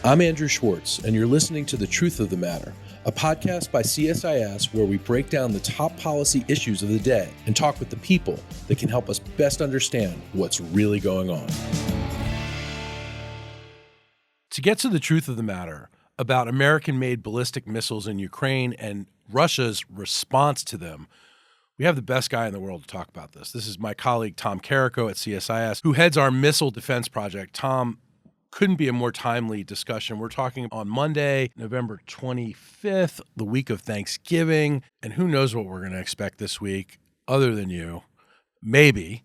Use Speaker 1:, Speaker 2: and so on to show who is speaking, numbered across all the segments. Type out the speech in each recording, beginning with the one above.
Speaker 1: I'm Andrew Schwartz, and you're listening to The Truth of the Matter, a podcast by CSIS where we break down the top policy issues of the day and talk with the people that can help us best understand what's really going on. To get to the truth of the matter about American-made ballistic missiles in Ukraine and Russia's response to them, we have the best guy in the world to talk about this. This is my colleague, Tom Karako at CSIS, who heads our missile defense project. Tom, couldn't be a more timely discussion. We're talking on Monday, November 25th, the week of Thanksgiving, and who knows what we're going to expect this week other than you. Maybe,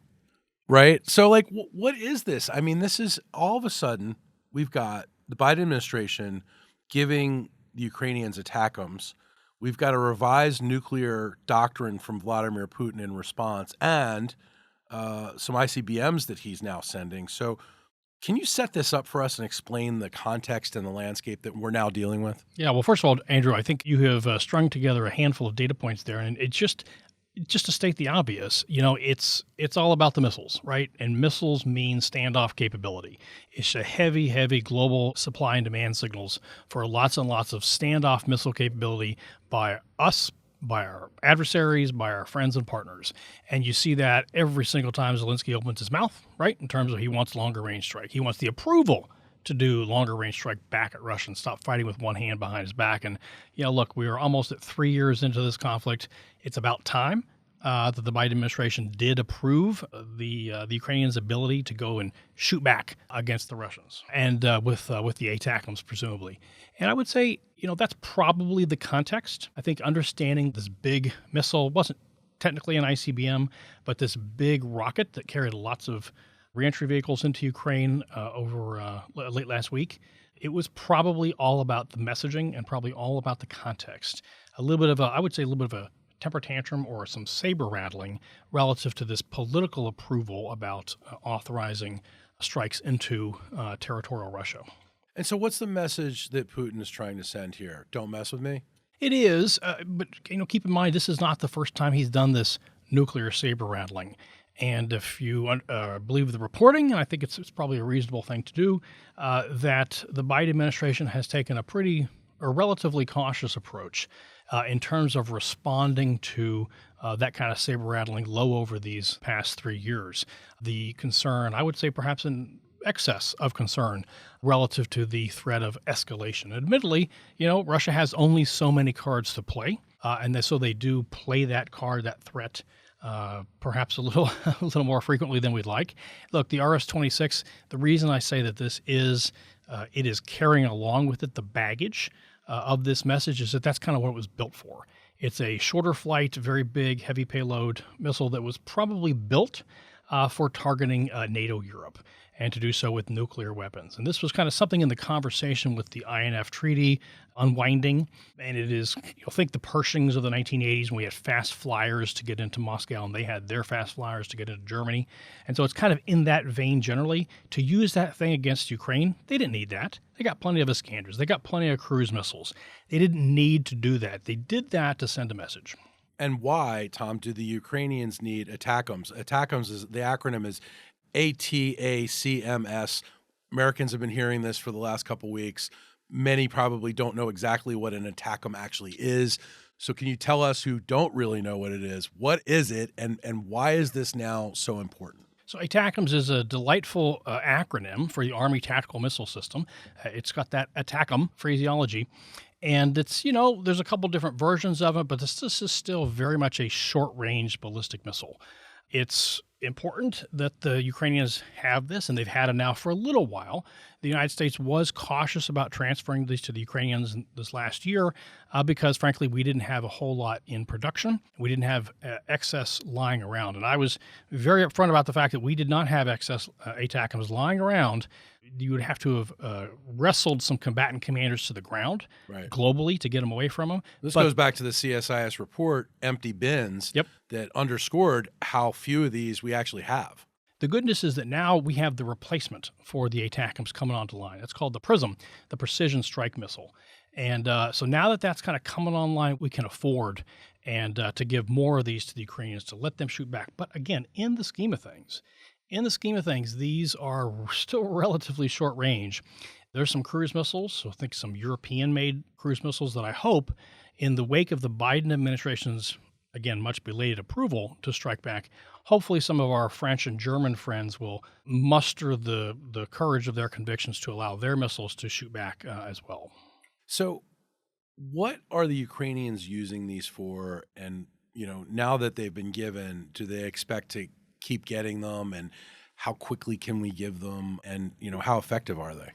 Speaker 1: right? So, what is this? I mean, this is all of a sudden, we've got the Biden administration giving the Ukrainians ATACMS. We've got a revised nuclear doctrine from Vladimir Putin in response, and some ICBMs that he's now sending. So can you set this up for us and explain the context and the landscape that we're now dealing with?
Speaker 2: Yeah, well, first of all, Andrew, I think you have strung together a handful of data points there, and it's just to state the obvious, it's all about the missiles, right? And missiles mean standoff capability. It's a heavy global supply and demand signals for lots and lots of standoff missile capability by us, by our adversaries, by our friends and partners. And you see that every single time Zelensky opens his mouth, right? In terms of he wants longer range strike. He wants the approval to do longer range strike back at Russia and stop fighting with one hand behind his back. And, look, we are almost at 3 years into this conflict. It's about time that the Biden administration did approve the Ukrainians' ability to go and shoot back against the Russians, and with the ATACMS, presumably. And I would say, that's probably the context. I think understanding this big missile wasn't technically an ICBM, but this big rocket that carried lots of reentry vehicles into Ukraine over late last week, it was probably all about the messaging and probably all about the context. A little bit of a temper tantrum or some saber-rattling relative to this political approval about authorizing strikes into territorial Russia.
Speaker 1: And so what's the message that Putin is trying to send here? Don't mess with me?
Speaker 2: It is, but keep in mind, this is not the first time he's done this nuclear saber-rattling. And if you believe the reporting, and I think it's probably a reasonable thing to do, that the Biden administration has taken a relatively cautious approach in terms of responding to that kind of saber-rattling low over these past 3 years. The concern, I would say perhaps in excess of concern relative to the threat of escalation. Admittedly, Russia has only so many cards to play, and so they do play that card, that threat, perhaps a little more frequently than we'd like. Look, the RS-26, the reason I say that this is, it is carrying along with it the baggage of this message is that's kind of what it was built for. It's a shorter flight, very big, heavy payload missile that was probably built for targeting NATO Europe, and to do so with nuclear weapons. And this was kind of something in the conversation with the INF Treaty unwinding. And it is, think the Pershings of the 1980s when we had fast flyers to get into Moscow, and they had their fast flyers to get into Germany. And so it's kind of in that vein generally. To use that thing against Ukraine, they didn't need that. They got plenty of Iskanders. They got plenty of cruise missiles. They didn't need to do that. They did that to send a message.
Speaker 1: And why, Tom, do the Ukrainians need ATACMS? ATACMS is, the acronym is ATACMS. Americans have been hearing this for the last couple weeks. Many probably don't know exactly what an ATACMS actually is. So can you tell us who don't really know what it is? What is it, and why is this now so important?
Speaker 2: So ATACMS is a delightful acronym for the Army Tactical Missile System. It's got that ATACM phraseology. And it's, there's a couple different versions of it, but this is still very much a short-range ballistic missile. It's important that the Ukrainians have this, and they've had it now for a little while. The United States was cautious about transferring these to the Ukrainians this last year because, frankly, we didn't have a whole lot in production. We didn't have excess lying around. And I was very upfront about the fact that we did not have excess ATACMS lying around. You would have to have wrestled some combatant commanders to the ground globally to get them away from them.
Speaker 1: This goes back to the CSIS report, empty bins, that underscored how few of these we actually have.
Speaker 2: The good news is that now we have the replacement for the ATACMS coming onto line. It's called the PrSM, the Precision Strike Missile. And so now that that's kind of coming online, we can afford and to give more of these to the Ukrainians to let them shoot back. But again, in the scheme of things, these are still relatively short range. There's some cruise missiles, so I think some European-made cruise missiles that I hope, in the wake of the Biden administration's, again, much belated approval to strike back, hopefully some of our French and German friends will muster the courage of their convictions to allow their missiles to shoot back as well.
Speaker 1: So what are the Ukrainians using these for? And, now that they've been given, do they expect to keep getting them? And how quickly can we give them? And, how effective are they?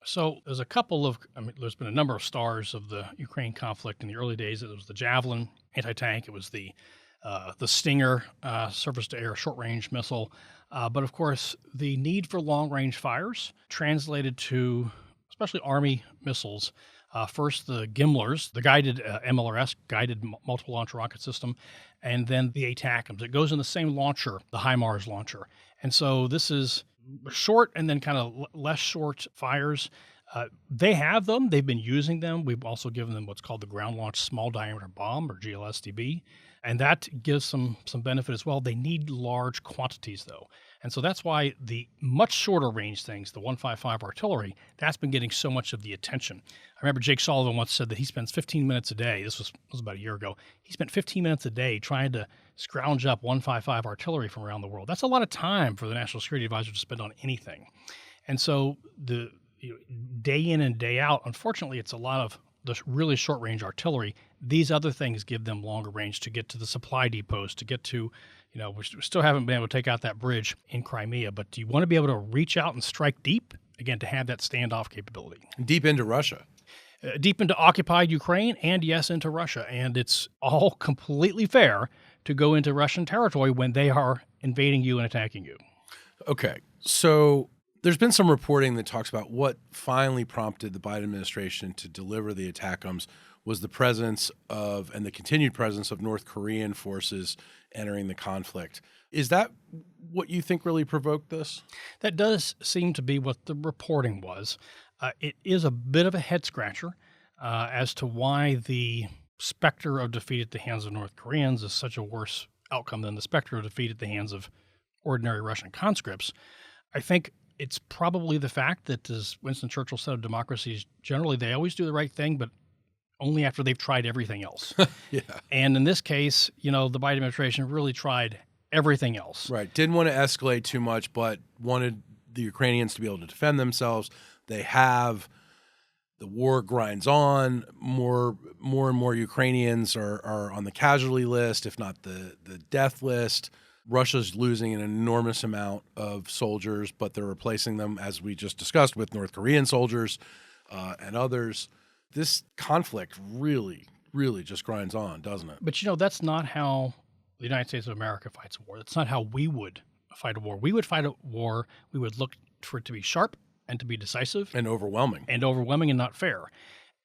Speaker 2: So there's a couple of, there's been a number of stars of the Ukraine conflict in the early days. It was the Javelin anti-tank. It was the Stinger surface-to-air short-range missile. But of course, the need for long-range fires translated to, especially Army missiles. First, the GIMLRS, the guided MLRS, guided multiple launch rocket system, and then the ATACMS. It goes in the same launcher, the HIMARS launcher. And so this is short and then kind of less short fires. They have them. They've been using them. We've also given them what's called the ground launch small diameter bomb, or GLSDB, and that gives some benefit as well. They need large quantities, though. And so that's why the much shorter range things, the 155 artillery, that's been getting so much of the attention. I remember Jake Sullivan once said that he spends 15 minutes a day. This was about a year ago. He spent 15 minutes a day trying to scrounge up 155 artillery from around the world. That's a lot of time for the National Security Advisor to spend on anything. And so the day in and day out, unfortunately, it's a lot of the really short range artillery. These other things give them longer range to get to the supply depots, to get to, we still haven't been able to take out that bridge in Crimea, but do you want to be able to reach out and strike deep, again, to have that standoff capability?
Speaker 1: Deep into Russia.
Speaker 2: Deep into occupied Ukraine, and yes, into Russia. And it's all completely fair to go into Russian territory when they are invading you and attacking you.
Speaker 1: Okay, so there's been some reporting that talks about what finally prompted the Biden administration to deliver the ATACMS was the presence of, and the continued presence of, North Korean forces entering the conflict. Is that what you think really provoked this?
Speaker 2: That does seem to be what the reporting was. It is a bit of a head scratcher as to why the specter of defeat at the hands of North Koreans is such a worse outcome than the specter of defeat at the hands of ordinary Russian conscripts. I think it's probably the fact that, as Winston Churchill said of democracies, generally they always do the right thing, but only after they've tried everything else.
Speaker 1: Yeah.
Speaker 2: And in this case, the Biden administration really tried everything else.
Speaker 1: Right. Didn't want to escalate too much, but wanted the Ukrainians to be able to defend themselves. They have. The war grinds on. More and more Ukrainians are on the casualty list, if not the death list. Russia's losing an enormous amount of soldiers, but they're replacing them, as we just discussed, with North Korean soldiers and others. This conflict really, really just grinds on, doesn't it?
Speaker 2: But, that's not how the United States of America fights a war. That's not how we would fight a war. We would fight a war, we would look for it to be sharp and to be decisive.
Speaker 1: And overwhelming.
Speaker 2: And not fair.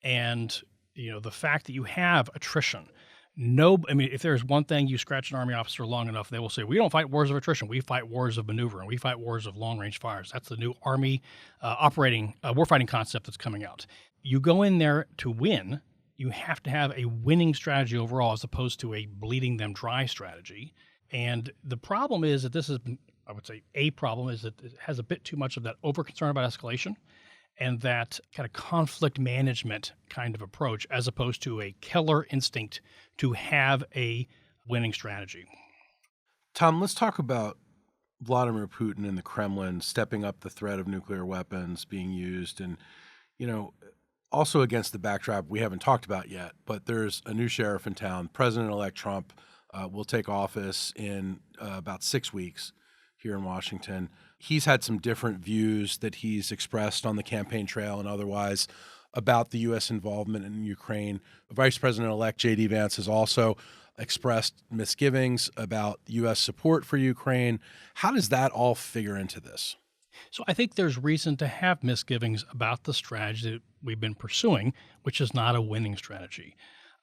Speaker 2: And, the fact that you have attrition. If there's one thing you scratch an Army officer long enough, they will say, we don't fight wars of attrition. We fight wars of maneuver, and we fight wars of long-range fires. That's the new Army warfighting concept that's coming out. You go in there to win. You have to have a winning strategy overall, as opposed to a bleeding them dry strategy. And the problem is that this has been, I would say, a problem is that it has a bit too much of that over-concern about escalation and that kind of conflict management kind of approach, as opposed to a killer instinct to have a winning strategy.
Speaker 1: Tom, let's talk about Vladimir Putin and the Kremlin stepping up the threat of nuclear weapons being used. And, also against the backdrop we haven't talked about yet, but there's a new sheriff in town. President-elect Trump will take office in about 6 weeks here in Washington. He's had some different views that he's expressed on the campaign trail and otherwise about the U.S. involvement in Ukraine. Vice President-elect J.D. Vance has also expressed misgivings about U.S. support for Ukraine. How does that all figure into this?
Speaker 2: So I think there's reason to have misgivings about the strategy that we've been pursuing, which is not a winning strategy.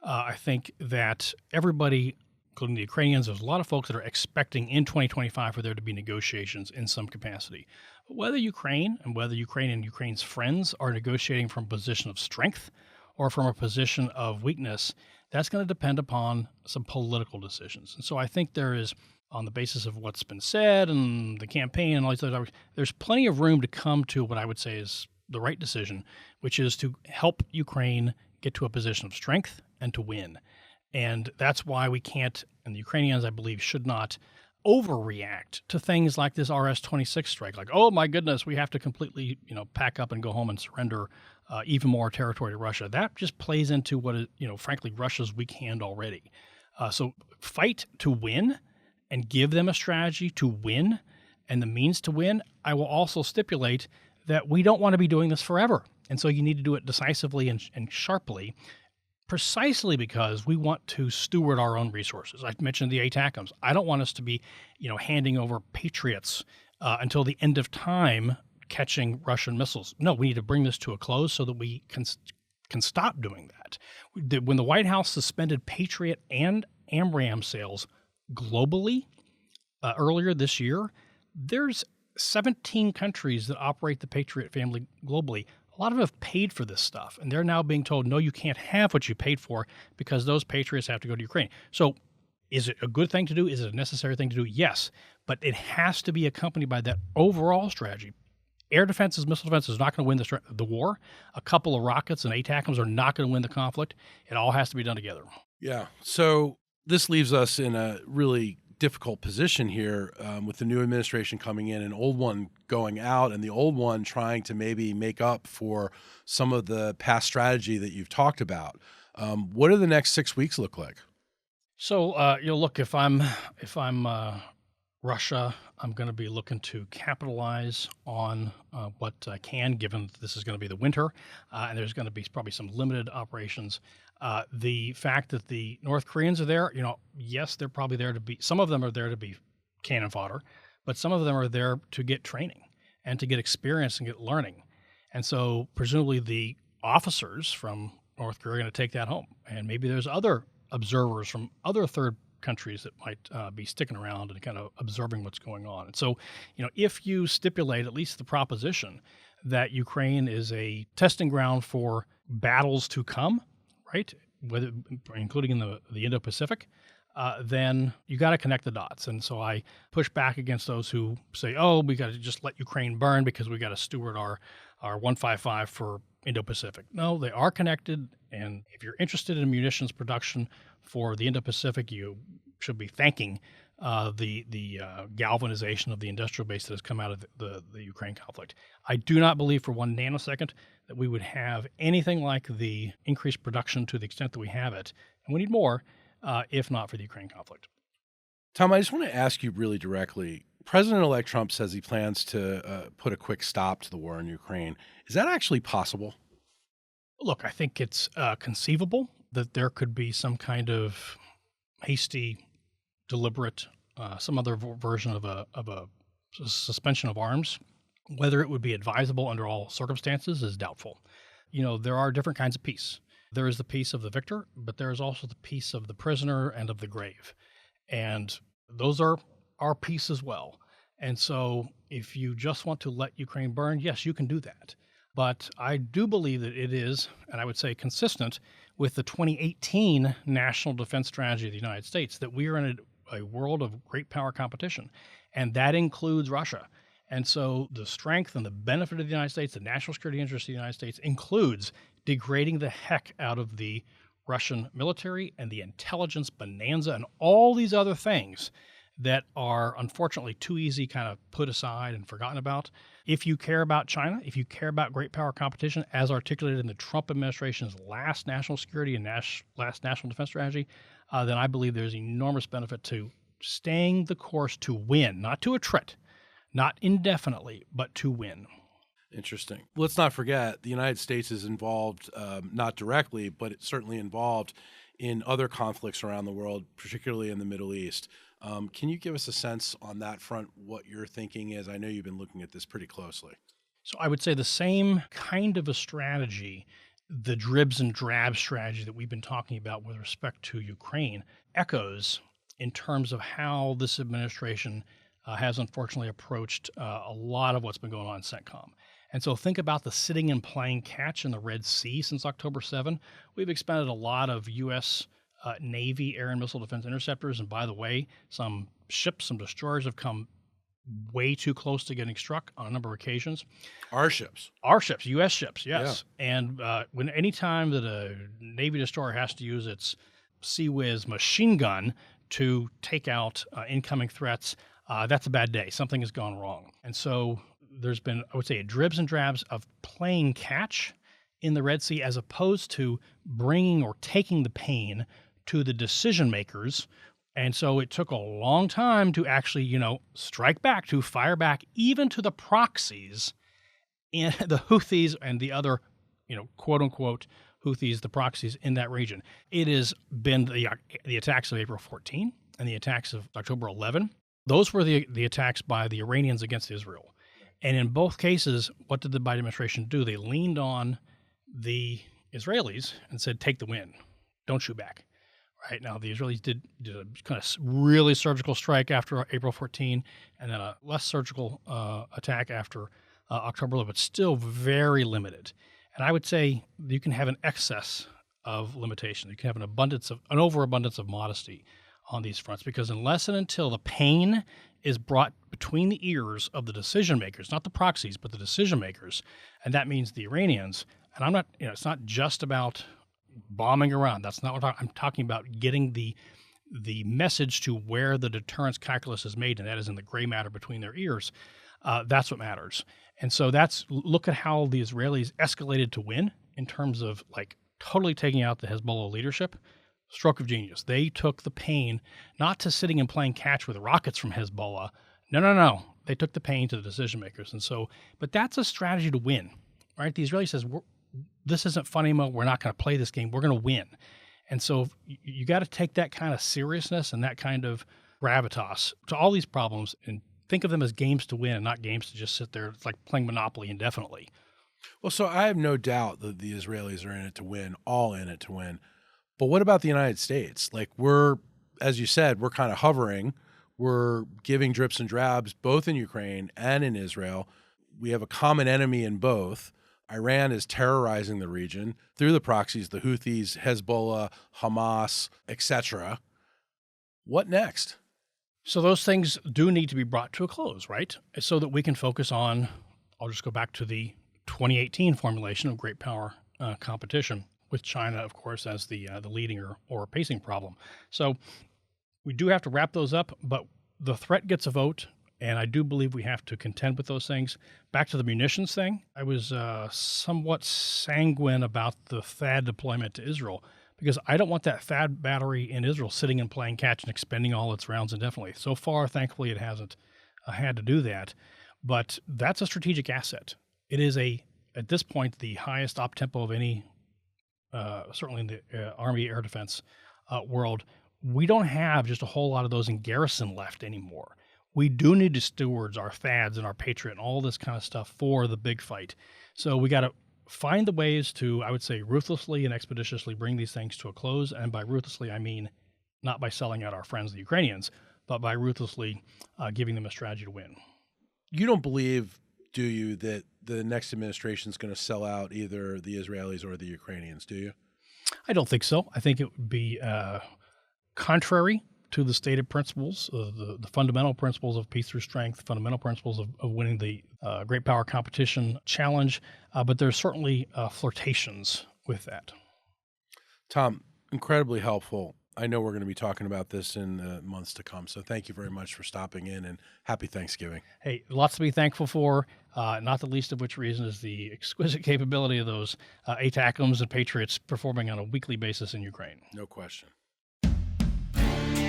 Speaker 2: I think that everybody, including the Ukrainians, there's a lot of folks that are expecting in 2025 for there to be negotiations in some capacity. But whether Ukraine and Ukraine's friends are negotiating from a position of strength or from a position of weakness, that's going to depend upon some political decisions. And so I think there is, on the basis of what's been said and the campaign and all these other, there's plenty of room to come to what I would say is the right decision, which is to help Ukraine get to a position of strength and to win. And that's why we can't, and the Ukrainians, I believe, should not overreact to things like this RS-26 strike. Like, oh my goodness, we have to completely, pack up and go home and surrender even more territory to Russia. That just plays into what is, frankly, Russia's weak hand already. So fight to win and give them a strategy to win and the means to win. I will also stipulate that we don't want to be doing this forever. And so you need to do it decisively and sharply, precisely because we want to steward our own resources. I mentioned the ATACMS. I don't want us to be, handing over Patriots until the end of time catching Russian missiles. No, we need to bring this to a close so that we can stop doing that. When the White House suspended Patriot and AMRAAM sales globally earlier this year, there's 17 countries that operate the Patriot family globally. A lot of them have paid for this stuff, and they're now being told, no, you can't have what you paid for because those Patriots have to go to Ukraine. So is it a good thing to do? Is it a necessary thing to do? Yes, but it has to be accompanied by that overall strategy. Air defenses, missile defense is not going to win the war. A couple of rockets and ATACMS are not going to win the conflict. It all has to be done together.
Speaker 1: Yeah. So this leaves us in a really difficult position here with the new administration coming in, an old one going out, and the old one trying to maybe make up for some of the past strategy that you've talked about. What do the next 6 weeks look like?
Speaker 2: So, look, if I'm Russia, I'm going to be looking to capitalize on what I can, given that this is going to be the winter, and there's going to be probably some limited operations. The fact that the North Koreans are there, yes, they're probably there to be, some of them are there to be cannon fodder, but some of them are there to get training and to get experience and get learning. And so presumably the officers from North Korea are going to take that home. And maybe there's other observers from other third countries that might be sticking around and kind of observing what's going on. And so, if you stipulate at least the proposition that Ukraine is a testing ground for battles to come, right, whether including in the Indo-Pacific, then you got to connect the dots. And so I push back against those who say, oh, we got to just let Ukraine burn because we got to steward our 155 for Indo-Pacific. No, they are connected. And if you're interested in munitions production for the Indo-Pacific, you should be thanking the galvanization of the industrial base that has come out of the Ukraine conflict. I do not believe for one nanosecond that we would have anything like the increased production to the extent that we have it, and we need more, if not for the Ukraine conflict.
Speaker 1: Tom, I just want to ask you really directly. President-elect Trump says he plans to put a quick stop to the war in Ukraine. Is that actually possible?
Speaker 2: Look, I think it's conceivable that there could be some kind of hasty, deliberate, some other version of a suspension of arms. Whether it would be advisable under all circumstances is doubtful. There are different kinds of peace. There is the peace of the victor, but there is also the peace of the prisoner and of the grave. And those are our peace as well. And so if you just want to let Ukraine burn, yes, you can do that. But I do believe that it is, and I would say consistent with the 2018 National Defense Strategy of the United States, that we are in a world of great power competition, and that includes Russia. And so the strength and the benefit of the United States, the national security interest of the United States, includes degrading the heck out of the Russian military and the intelligence bonanza and all these other things that are unfortunately too easy kind of put aside and forgotten about. If you care about China, if you care about great power competition as articulated in the Trump administration's last national security and last national defense strategy, then I believe there's enormous benefit to staying the course to win, not to attrit, not indefinitely, but to win.
Speaker 1: Interesting. Let's not forget the United States is involved, not directly, but it's certainly involved in other conflicts around the world, particularly in the Middle East. Can you give us a sense on that front, what your thinking is? I know you've been looking at this pretty closely.
Speaker 2: So I would say the same kind of a strategy, the dribs and drabs strategy that we've been talking about with respect to Ukraine, echoes in terms of how this administration has unfortunately approached a lot of what's been going on in CENTCOM. And so think about the sitting and playing catch in the Red Sea since October 7. We've expended a lot of U.S. Navy air and missile defense interceptors. And by the way, some ships, some destroyers have come way too close to getting struck on a number of occasions.
Speaker 1: Our ships.
Speaker 2: Our ships, U.S. ships, yes. Yeah. And any time that a Navy destroyer has to use its Sea Whiz machine gun to take out incoming threats, that's a bad day. Something has gone wrong. And so there's been, I would say, dribs and drabs of playing catch in the Red Sea as opposed to bringing or taking the pain to the decision makers. And so it took a long time to actually, strike back, to fire back, even to the proxies and the Houthis and the other, quote unquote Houthis, the proxies in that region. It has been the attacks of April 14 and the attacks of October 11. Those were the attacks by the Iranians against Israel. And in both cases, what did the Biden administration do? They leaned on the Israelis and said, take the win. Don't shoot back. Right now, the Israelis did a kind of really surgical strike after April 14, and then a less surgical attack after October 11, but still very limited. And I would say you can have an excess of limitation. You can have an overabundance of modesty on these fronts, because unless and until the pain is brought between the ears of the decision makers, not the proxies, but the decision makers, and that means the Iranians. And I'm not, it's not just about bombing around. That's not what I'm talking about. Getting the message to where the deterrence calculus is made, and that is in the gray matter between their ears. That's what matters. And so look at how the Israelis escalated to win in terms of totally taking out the Hezbollah leadership. Stroke of genius. They took the pain, not to sitting and playing catch with rockets from Hezbollah. No. They took the pain to the decision makers. And so, but that's a strategy to win, right? The Israeli says, this isn't fun anymore. We're not going to play this game. We're going to win. And so you got to take that kind of seriousness and that kind of gravitas to all these problems and think of them as games to win and not games to just sit there. It's like playing Monopoly indefinitely.
Speaker 1: Well, so I have no doubt that the Israelis are in it to win, all in it to win. But what about the United States? We're, as you said, we're kind of hovering. We're giving drips and drabs both in Ukraine and in Israel. We have a common enemy in both. Iran is terrorizing the region through the proxies, the Houthis, Hezbollah, Hamas, etc. What next?
Speaker 2: So those things do need to be brought to a close, right? So that we can focus on, I'll just go back to the 2018 formulation of great power competition, with China, of course, as the leading or pacing problem. So we do have to wrap those up, but the threat gets a vote, and I do believe we have to contend with those things. Back to the munitions thing, I was somewhat sanguine about the THAAD deployment to Israel, because I don't want that THAAD battery in Israel sitting and playing catch and expending all its rounds indefinitely. So far, thankfully, it hasn't had to do that, but that's a strategic asset. It is at this point, the highest op tempo of any certainly in the Army air defense world. We don't have just a whole lot of those in garrison left anymore. We do need to steward our THAADs and our Patriot and all this kind of stuff for the big fight. So we got to find the ways to, I would say, ruthlessly and expeditiously bring these things to a close. And by ruthlessly, I mean not by selling out our friends, the Ukrainians, but by ruthlessly giving them a strategy to win.
Speaker 1: You don't believe, do you, that the next administration is going to sell out either the Israelis or the Ukrainians, do you?
Speaker 2: I don't think so. I think it would be contrary to the stated principles, the fundamental principles of peace through strength, fundamental principles of winning the great power competition challenge, but there's certainly flirtations with that.
Speaker 1: Tom, incredibly helpful. I know we're going to be talking about this in the months to come, so thank you very much for stopping in, and happy Thanksgiving.
Speaker 2: Hey, lots to be thankful for, not the least of which reason is the exquisite capability of those ATACMS and Patriots performing on a weekly basis in Ukraine.
Speaker 1: No question.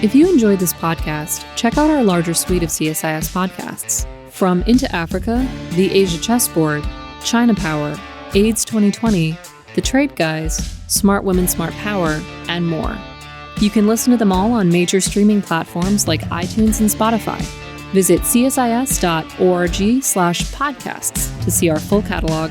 Speaker 3: If you enjoyed this podcast, check out our larger suite of CSIS podcasts. From Into Africa, The Asia Chessboard, China Power, AIDS 2020, The Trade Guys, Smart Women, Smart Power, and more. You can listen to them all on major streaming platforms like iTunes and Spotify. Visit csis.org/podcasts to see our full catalog.